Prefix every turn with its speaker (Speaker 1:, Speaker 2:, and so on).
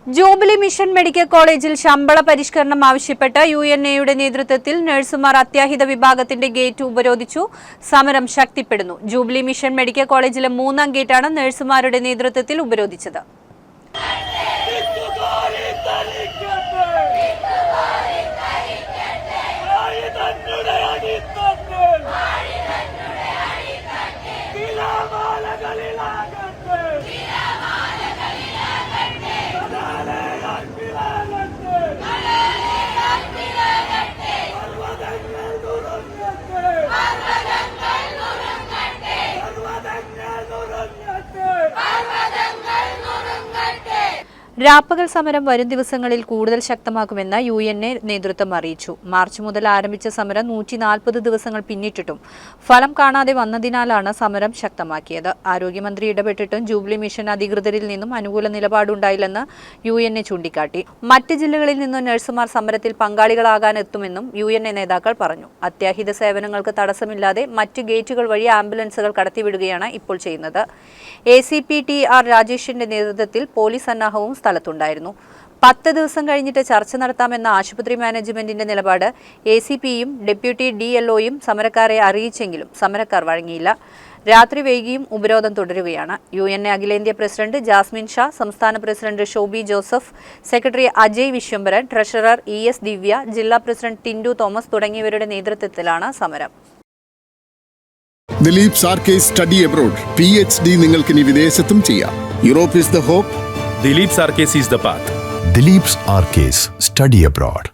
Speaker 1: Jubilee mission medical കോളേജിൽ ശമ്പള പരിഷ്കരണം ആവശ്യപ്പെട്ട് UNAയുടെ നേതൃത്വത്തിൽ നഴ്സുമാർ അത്യാഹിത വിഭാഗത്തിന്റെ ഗേറ്റ് ഉപരോധിച്ചു. സമരം ശക്തിപ്പെടുന്നു. ജൂബിലി മിഷൻ മെഡിക്കൽ കോളേജിലെ 3ാം ഗേറ്റാണ് നഴ്സുമാരുടെ നേതൃത്വത്തിൽ ഉപരോധിച്ചത്. രാപ്പകൽ സമരം വരും ദിവസങ്ങളിൽ കൂടുതൽ ശക്തമാക്കുമെന്ന് UNA നേതൃത്വം അറിയിച്ചു. മാർച്ച് മുതൽ ആരംഭിച്ച സമരം 140 ദിവസങ്ങൾ പിന്നിട്ടിട്ടും ഫലം കാണാതെ വന്നതിനാലാണ് സമരം ശക്തമാക്കിയത്. ആരോഗ്യമന്ത്രി ഇടപെട്ടിട്ടും ജൂബിലി മിഷൻ അധികൃതരിൽ നിന്നും അനുകൂല നിലപാടുണ്ടായില്ലെന്ന് UNA ചൂണ്ടിക്കാട്ടി. മറ്റ് ജില്ലകളിൽ നിന്ന് നഴ്സുമാർ സമരത്തിൽ പങ്കാളികളാകാനെത്തുമെന്നും UNA നേതാക്കൾ പറഞ്ഞു. അത്യാഹിത സേവനങ്ങൾക്ക് തടസ്സമില്ലാതെ മറ്റ് ഗേറ്റുകൾ വഴി ആംബുലൻസുകൾ കടത്തിവിടുകയാണ് ഇപ്പോൾ ചെയ്യുന്നത്. ACP TR രാജേഷിന്റെ നേതൃത്വത്തിൽ പോലീസ് സന്നാഹവും സ്ഥലത്തുണ്ടായിരുന്നു. 10 ദിവസം കഴിഞ്ഞിട്ട് ചർച്ച നടത്താമെന്ന ആശുപത്രി മാനേജ്മെന്റിന്റെ നിലപാട് ACPയും ഡെപ്യൂട്ടി DLOയും സമരക്കാരെ അറിയിച്ചെങ്കിലും സമരക്കാർ വഴങ്ങിയില്ല. രാത്രി വൈകിയും ഉപരോധം തുടരുകയാണ്. UNA അഖിലേന്ത്യാ പ്രസിഡന്റ് ജാസ്മിൻ ഷാ, സംസ്ഥാന president Shobi Joseph, secretary Ajay Viswambharan, treasurer ES Divya, ജില്ലാ പ്രസിഡന്റ് ടിൻഡു തോമസ് തുടങ്ങിയവരുടെ നേതൃത്വത്തിലാണ് സമരം.
Speaker 2: Dilip Sarkis study abroad PhD നിങ്ങൾക്ക് ഇനി വിദേശത്തും ചെയ്യാം. Europe is the hope.
Speaker 3: Dilip Sarkis is the path.
Speaker 4: Dilip's Arcase Study Abroad.